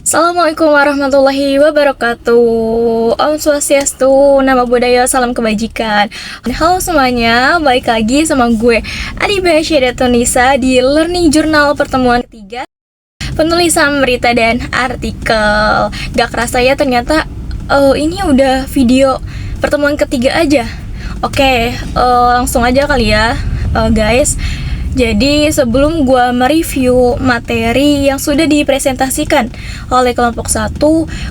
Assalamualaikum warahmatullahi wabarakatuh. Om Swastiastu, nama budaya, salam kebajikan. Halo semuanya, balik lagi sama gue Adiba Syedatunisa di Learning Journal pertemuan ketiga penulisan berita dan artikel. Gak kerasa ya ternyata ini udah video pertemuan ketiga aja. Oke, langsung aja kali ya guys. Jadi sebelum gue mereview materi yang sudah dipresentasikan oleh kelompok 1,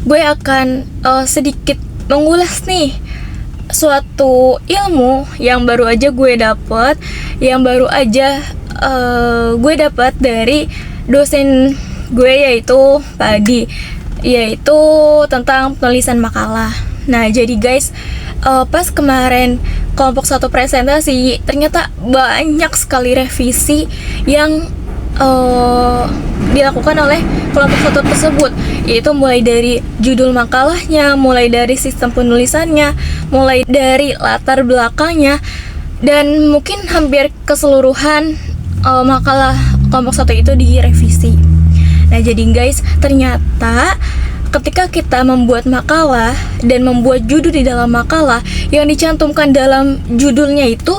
gue akan sedikit mengulas nih suatu ilmu yang baru aja gue dapet, gue dapat dari dosen gue yaitu Pak Adi, yaitu tentang penulisan makalah. Nah jadi guys, pas kemarin kelompok 1 presentasi, ternyata banyak sekali revisi yang dilakukan oleh kelompok 1 tersebut, yaitu mulai dari judul makalahnya, mulai dari sistem penulisannya, mulai dari latar belakangnya, dan mungkin hampir keseluruhan makalah kelompok 1 itu direvisi. Nah jadi guys, ternyata ketika kita membuat makalah dan membuat judul di dalam makalah, yang dicantumkan dalam judulnya itu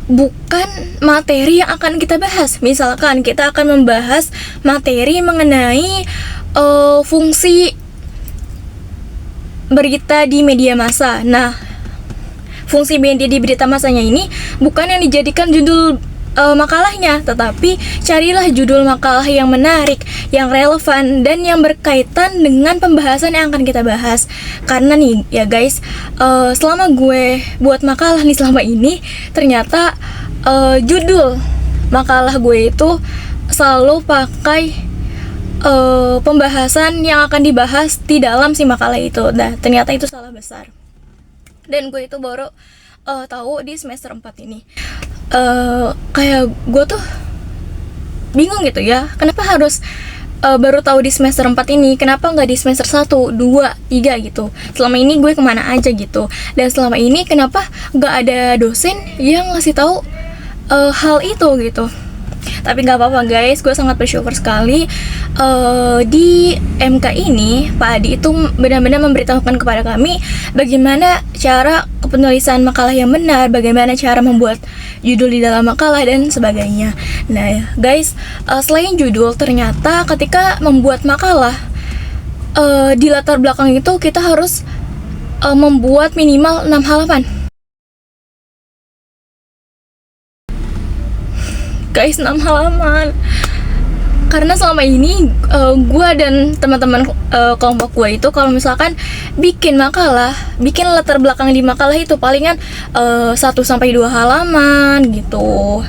bukan materi yang akan kita bahas. Misalkan kita akan membahas materi mengenai fungsi berita di media massa. Nah, fungsi media di berita massanya ini bukan yang dijadikan judul makalahnya, tetapi carilah judul makalah yang menarik, yang relevan, dan yang berkaitan dengan pembahasan yang akan kita bahas. Karena nih ya guys, selama gue buat makalah nih selama ini, ternyata judul makalah gue itu selalu pakai pembahasan yang akan dibahas di dalam si makalah itu. Nah ternyata itu salah besar, dan gue itu baru tahu di semester 4 ini. Kayak gue tuh bingung gitu ya, kenapa harus baru tahu di semester 4 ini, kenapa nggak di semester 1, 2, 3 gitu. Selama ini gue kemana aja gitu, dan selama ini kenapa nggak ada dosen yang ngasih tahu hal itu gitu. Tapi nggak apa-apa guys, gue sangat bersyukur sekali di MK ini Pak Adi itu benar-benar memberitahukan kepada kami bagaimana cara penulisan makalah yang benar, bagaimana cara membuat judul di dalam makalah dan sebagainya. Nah guys, selain judul, ternyata ketika membuat makalah di latar belakang itu kita harus membuat minimal 6 halaman. Guys, 6 halaman. Karena selama ini gue dan teman-teman kelompok gue itu kalau misalkan bikin makalah, bikin latar belakang di makalah itu palingan 1-2 halaman gitu.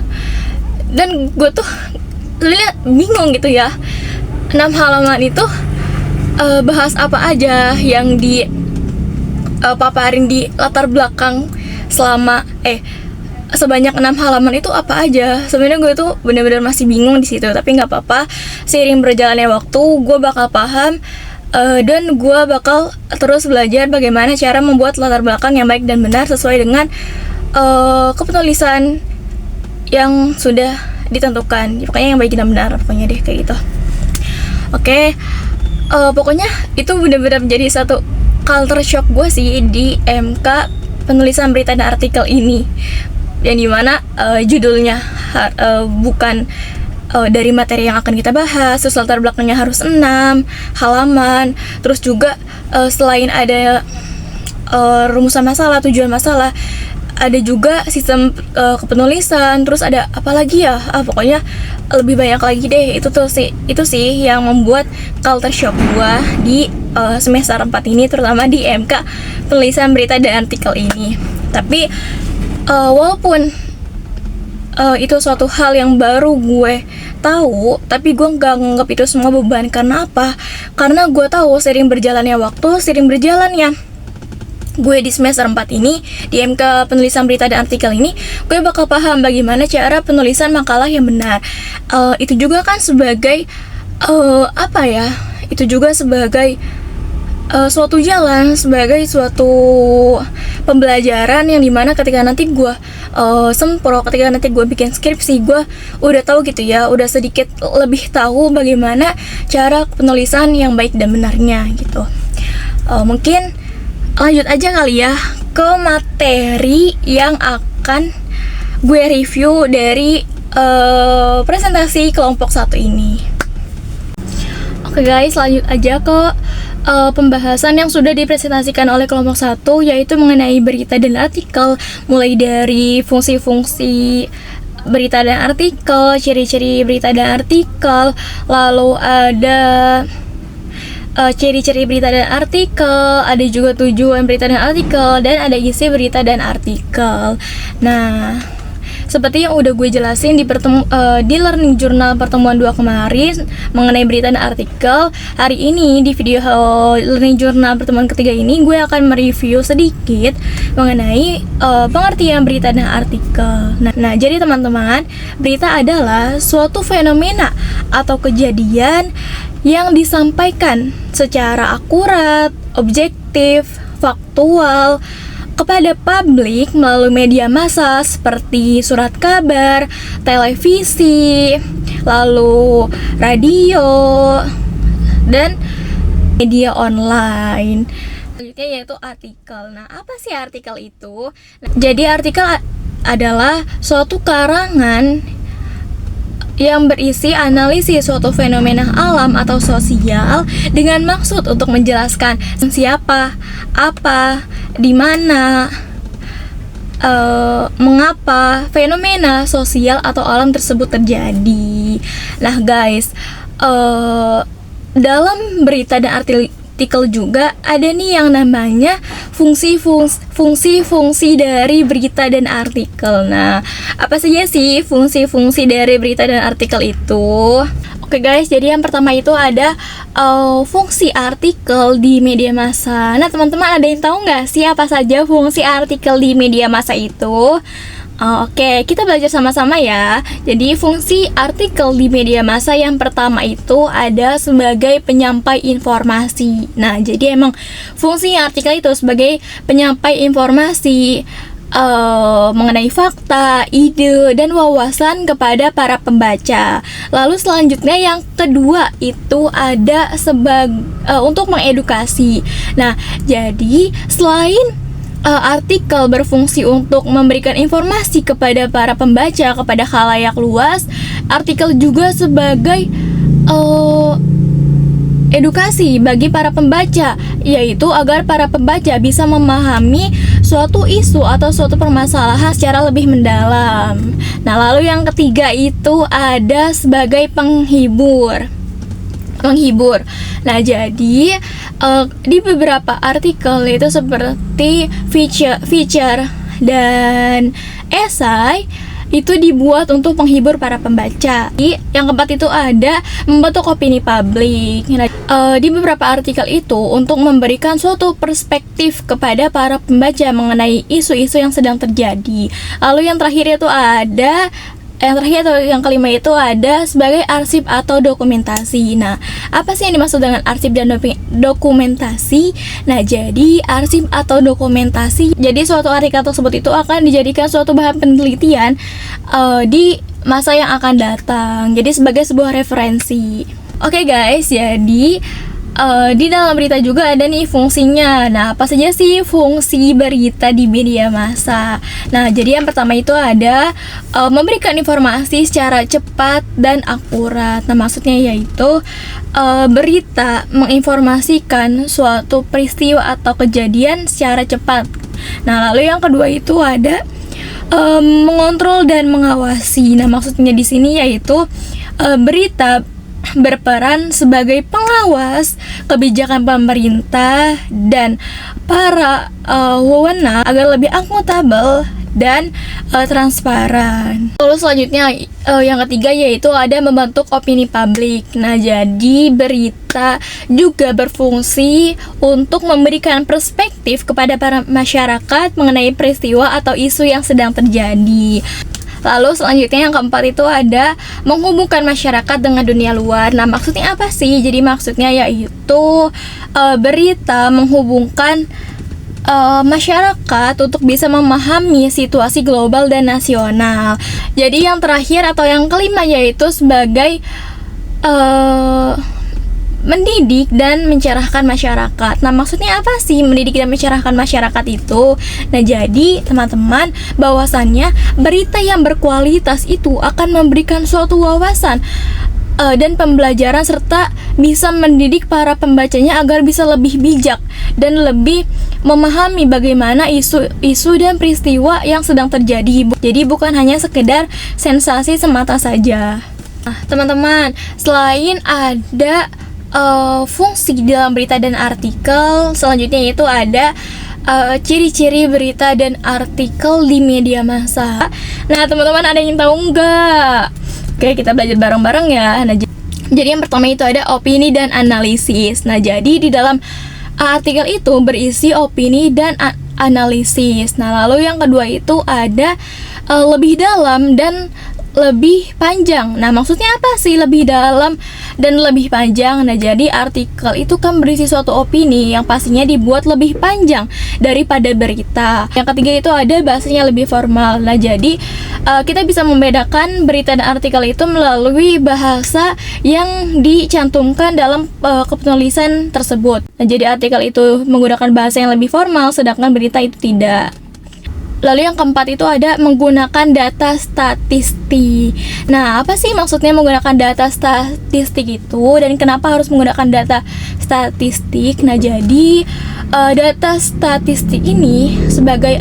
Dan gue tuh bingung gitu ya, 6 halaman itu bahas apa aja yang di paparin di latar belakang selama sebanyak 6 halaman itu apa aja. Sebenarnya gue tuh benar-benar masih bingung di situ, tapi nggak apa-apa. Seiring berjalannya waktu, gue bakal paham dan gue bakal terus belajar bagaimana cara membuat latar belakang yang baik dan benar sesuai dengan kepenulisan yang sudah ditentukan. Pokoknya yang baik dan benar, pokoknya deh kayak gitu. Oke, pokoknya itu benar-benar menjadi satu culture shock gue sih di MK penulisan berita dan artikel ini, yang dimana judulnya bukan dari materi yang akan kita bahas, terus latar belakangnya harus 6 halaman, terus juga selain ada rumusan masalah, tujuan masalah, ada juga sistem kepenulisan, terus ada apa lagi ya, pokoknya lebih banyak lagi deh. Itu sih yang membuat culture shock gua di semester 4 ini, terutama di MK penulisan berita dan artikel ini. Tapi walaupun itu suatu hal yang baru gue tahu, tapi gue nggak nganggap itu semua beban. Karena apa? Karena gue tahu sering berjalannya waktu, sering berjalannya gue di semester 4 ini, di MK penulisan berita dan artikel ini, gue bakal paham bagaimana cara penulisan makalah yang benar. Itu juga kan sebagai itu juga sebagai suatu jalan, sebagai suatu pembelajaran yang dimana ketika nanti gue sempro, ketika nanti gue bikin skripsi, gue udah tahu gitu ya, udah sedikit lebih tahu bagaimana cara penulisan yang baik dan benarnya gitu. Mungkin lanjut aja kali ya ke materi yang akan gue review dari presentasi kelompok 1 ini. Oke guys, lanjut aja ke pembahasan yang sudah dipresentasikan oleh kelompok 1, yaitu mengenai berita dan artikel, mulai dari fungsi-fungsi berita dan artikel, ciri-ciri berita dan artikel, lalu ada ciri-ciri berita dan artikel, ada juga tujuan berita dan artikel, dan ada isi berita dan artikel. Nah, seperti yang udah gue jelasin di Learning Journal pertemuan 2 kemarin mengenai berita dan artikel, hari ini di video Learning Journal pertemuan ketiga ini gue akan mereview sedikit mengenai pengertian berita dan artikel. Nah, jadi teman-teman, berita adalah suatu fenomena atau kejadian yang disampaikan secara akurat, objektif, faktual kepada publik melalui media massa seperti surat kabar, televisi, lalu radio, dan media online. Selanjutnya yaitu artikel. Nah, apa sih artikel itu? Jadi artikel adalah suatu karangan yang berisi analisis suatu fenomena alam atau sosial dengan maksud untuk menjelaskan siapa, apa, di mana, mengapa fenomena sosial atau alam tersebut terjadi. Nah guys, dalam berita dan artikel juga ada nih yang namanya fungsi-fungsi dari berita dan artikel. Nah, apa saja sih fungsi-fungsi dari berita dan artikel itu? Oke guys, jadi yang pertama itu ada fungsi artikel di media massa. Nah, teman-teman ada yang tahu nggak sih apa saja fungsi artikel di media massa itu? Oke, kita belajar sama-sama ya. Jadi fungsi artikel di media massa yang pertama itu ada sebagai penyampai informasi. Nah, jadi emang fungsi artikel itu sebagai penyampai informasi mengenai fakta, ide, dan wawasan kepada para pembaca. Lalu selanjutnya yang kedua itu ada untuk mengedukasi. Nah, jadi selain artikel berfungsi untuk memberikan informasi kepada para pembaca, kepada khalayak luas, artikel juga sebagai edukasi bagi para pembaca, yaitu agar para pembaca bisa memahami suatu isu atau suatu permasalahan secara lebih mendalam. Nah, lalu yang ketiga itu ada sebagai penghibur. Nah, jadi di beberapa artikel itu seperti feature dan esai itu dibuat untuk menghibur para pembaca. Yang keempat itu ada membentuk opini publik. Nah, di beberapa artikel itu untuk memberikan suatu perspektif kepada para pembaca mengenai isu-isu yang sedang terjadi. Lalu yang terakhir itu ada yang kelima itu ada sebagai arsip atau dokumentasi. Nah, apa sih yang dimaksud dengan arsip dan dokumentasi? Nah, jadi arsip atau dokumentasi, jadi suatu artikel tersebut itu akan dijadikan suatu bahan penelitian di masa yang akan datang. Jadi sebagai sebuah referensi. Oke guys, jadi di dalam berita juga ada nih fungsinya. Nah, apa saja sih fungsi berita di media massa? Nah, jadi yang pertama itu ada memberikan informasi secara cepat dan akurat. Nah, maksudnya yaitu berita menginformasikan suatu peristiwa atau kejadian secara cepat. Nah, lalu yang kedua itu ada mengontrol dan mengawasi. Nah, maksudnya di sini yaitu berita berperan sebagai pengawas kebijakan pemerintah dan para wewenang agar lebih akuntabel dan transparan. Lalu selanjutnya yang ketiga yaitu ada membentuk opini publik. Nah, jadi berita juga berfungsi untuk memberikan perspektif kepada para masyarakat mengenai peristiwa atau isu yang sedang terjadi. Lalu selanjutnya yang keempat itu ada menghubungkan masyarakat dengan dunia luar. Nah, maksudnya apa sih? Jadi maksudnya yaitu berita menghubungkan masyarakat untuk bisa memahami situasi global dan nasional. Jadi yang terakhir atau yang kelima yaitu sebagai mendidik dan mencerahkan masyarakat. Nah, maksudnya apa sih mendidik dan mencerahkan masyarakat itu? Nah, jadi teman-teman, bahwasannya berita yang berkualitas itu akan memberikan suatu wawasan dan pembelajaran serta bisa mendidik para pembacanya agar bisa lebih bijak dan lebih memahami bagaimana isu dan peristiwa yang sedang terjadi. Jadi bukan hanya sekedar sensasi semata saja. Nah, teman-teman, selain ada fungsi di dalam berita dan artikel, selanjutnya itu ada ciri-ciri berita dan artikel di media massa. Nah, teman-teman, ada yang tahu nggak? Oke, kita belajar bareng-bareng ya. Nah, jadi yang pertama itu ada opini dan analisis. Nah, jadi di dalam artikel itu berisi opini dan analisis. Nah, lalu yang kedua itu ada lebih dalam dan lebih panjang. Nah, maksudnya apa sih lebih dalam dan lebih panjang? Nah, jadi artikel itu kan berisi suatu opini yang pastinya dibuat lebih panjang daripada berita. Yang ketiga itu ada bahasanya lebih formal. Nah, jadi kita bisa membedakan berita dan artikel itu melalui bahasa yang dicantumkan dalam kepenulisan tersebut. Nah, jadi artikel itu menggunakan bahasa yang lebih formal, sedangkan berita itu tidak. Lalu yang keempat itu ada menggunakan data statistik. Nah, apa sih maksudnya menggunakan data statistik itu dan kenapa harus menggunakan data statistik? Nah, jadi data statistik ini sebagai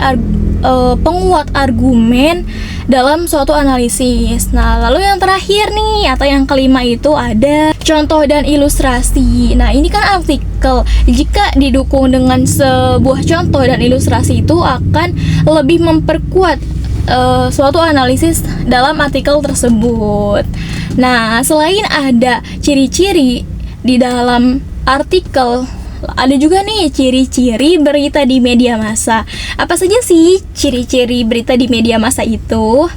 penguat argumen dalam suatu analisis. Nah, lalu yang terakhir nih atau yang kelima itu ada contoh dan ilustrasi. Nah, ini kan artikel. Jika didukung dengan sebuah contoh dan ilustrasi itu akan lebih memperkuat suatu analisis dalam artikel tersebut. Nah, selain ada ciri-ciri di dalam artikel, ada juga nih ciri-ciri berita di media massa. Apa saja sih ciri-ciri berita di media massa itu?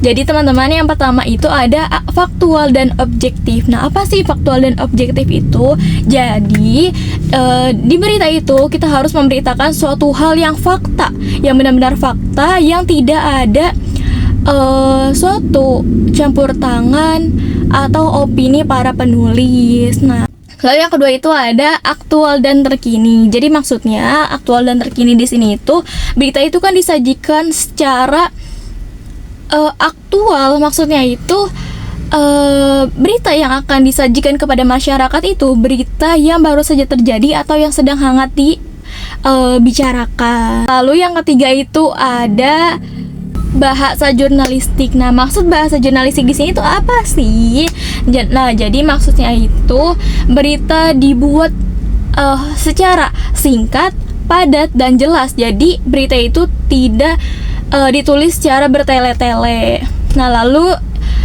Jadi teman-teman, yang pertama itu ada faktual dan objektif. Nah, apa sih faktual dan objektif itu? Jadi di berita itu kita harus memberitakan suatu hal yang fakta, yang benar-benar fakta, yang tidak ada suatu campur tangan atau opini para penulis. Nah, lalu yang kedua itu ada aktual dan terkini. Jadi maksudnya aktual dan terkini di sini itu berita itu kan disajikan secara aktual. Maksudnya itu berita yang akan disajikan kepada masyarakat itu berita yang baru saja terjadi atau yang sedang hangat dibicarakan. Lalu yang ketiga itu ada bahasa jurnalistik. Nah, maksud bahasa jurnalistik di sini itu apa sih? Nah, jadi maksudnya itu berita dibuat secara singkat, padat, dan jelas. Jadi berita itu tidak ditulis secara bertele-tele. Nah, lalu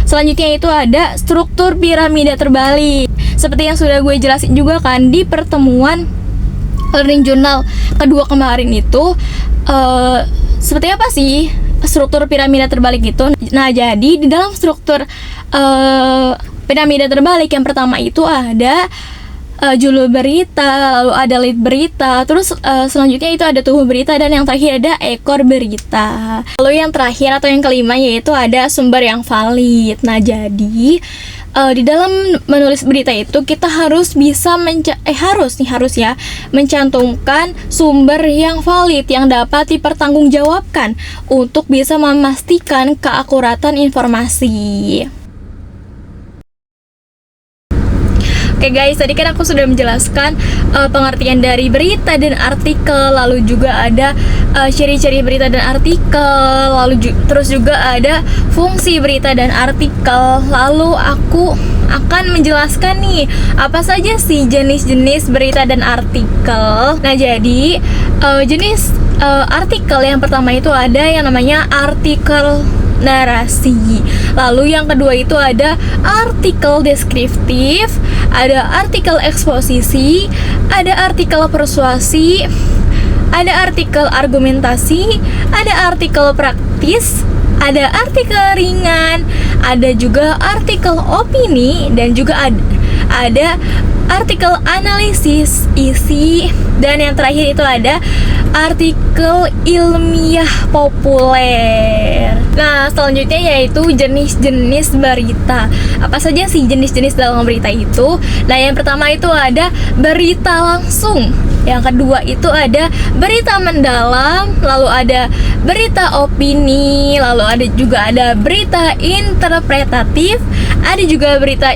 selanjutnya itu ada struktur piramida terbalik. Seperti yang sudah gue jelasin juga kan di pertemuan Learning Journal kedua kemarin itu, seperti apa sih struktur piramida terbalik itu? Nah, jadi di dalam struktur piramida terbalik yang pertama itu ada judul berita, lalu ada lead berita, terus selanjutnya itu ada tubuh berita, dan yang terakhir ada ekor berita. Lalu yang terakhir atau yang kelima yaitu ada sumber yang valid. Nah, jadi di dalam menulis berita itu kita harus bisa harus mencantumkan sumber yang valid yang dapat dipertanggungjawabkan untuk bisa memastikan keakuratan informasi. Oke guys, tadi kan aku sudah menjelaskan pengertian dari berita dan artikel, lalu juga ada ciri-ciri berita dan artikel, lalu terus juga ada fungsi berita dan artikel. Lalu aku akan menjelaskan nih apa saja sih jenis-jenis berita dan artikel. Nah, jadi jenis artikel yang pertama itu ada yang namanya artikel narasi. Lalu yang kedua itu ada artikel deskriptif, ada artikel eksposisi, ada artikel persuasi, ada artikel argumentasi, ada artikel praktis, ada artikel ringan, ada juga artikel opini, dan juga ada artikel analisis isi, dan yang terakhir itu ada artikel ilmiah populer. Nah, selanjutnya yaitu jenis-jenis berita. Apa saja sih jenis-jenis dalam berita itu? Nah, yang pertama itu ada berita langsung. Yang kedua itu ada berita mendalam, lalu ada berita opini, lalu ada berita interpretatif, ada juga berita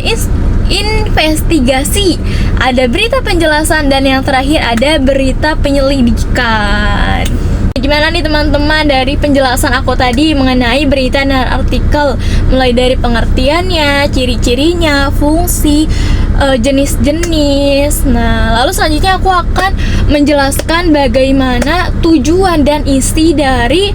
investigasi, ada berita penjelasan, dan yang terakhir ada berita penyelidikan. Gimana nih teman-teman dari penjelasan aku tadi mengenai berita dan artikel, mulai dari pengertiannya, ciri-cirinya, fungsi, jenis-jenis. Nah, lalu selanjutnya aku akan menjelaskan bagaimana tujuan dan isi dari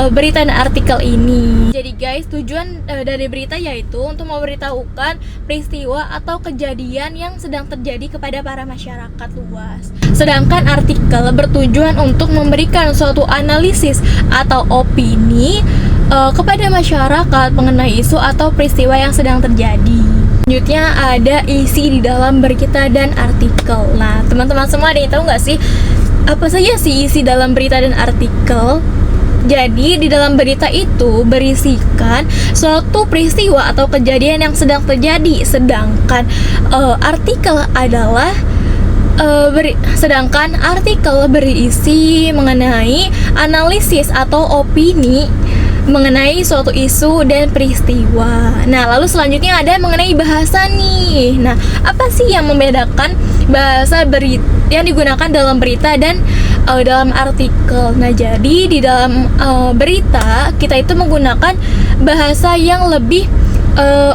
berita dan artikel ini. Jadi guys, tujuan dari berita yaitu untuk memberitahukan peristiwa atau kejadian yang sedang terjadi kepada para masyarakat luas. Sedangkan artikel bertujuan untuk memberikan suatu analisis atau opini kepada masyarakat mengenai isu atau peristiwa yang sedang terjadi. Selanjutnya ada isi di dalam berita dan artikel. Nah, teman-teman semua ada yang tahu nggak sih apa saja sih isi dalam berita dan artikel? Jadi di dalam berita itu berisikan suatu peristiwa atau kejadian yang sedang terjadi, sedangkan artikel berisi mengenai analisis atau opini mengenai suatu isu dan peristiwa. Nah, lalu selanjutnya ada mengenai bahasa nih. Nah, apa sih yang membedakan bahasa yang digunakan dalam berita dan dalam artikel? Nah, jadi di dalam berita kita itu menggunakan bahasa yang lebih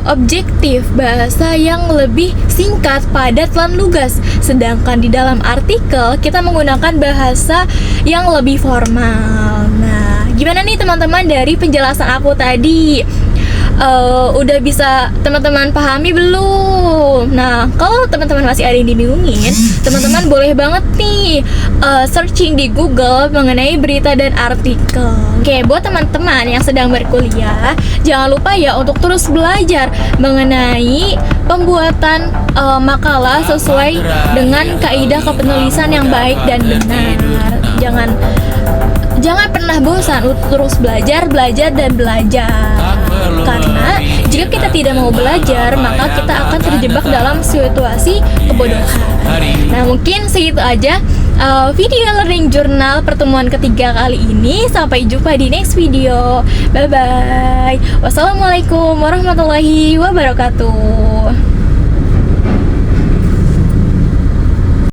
objektif, bahasa yang lebih singkat, padat, dan lugas. Sedangkan di dalam artikel kita menggunakan bahasa yang lebih formal. Nah, gimana nih teman-teman dari penjelasan aku tadi? Udah bisa teman-teman pahami belum? Nah, kalau teman-teman masih ada yang dibingungin, teman-teman boleh banget nih searching di Google mengenai berita dan artikel. Oke, buat teman-teman yang sedang berkuliah, jangan lupa ya untuk terus belajar mengenai pembuatan makalah sesuai dengan kaidah kepenulisan yang baik dan benar. Jangan pernah bosan, terus belajar dan belajar. Karena jika kita tidak mau belajar, maka kita akan terjebak dalam situasi kebodohan. Nah, mungkin segitu aja video learning journal pertemuan ketiga kali ini. Sampai jumpa di next video. Bye bye. Wassalamualaikum warahmatullahi wabarakatuh.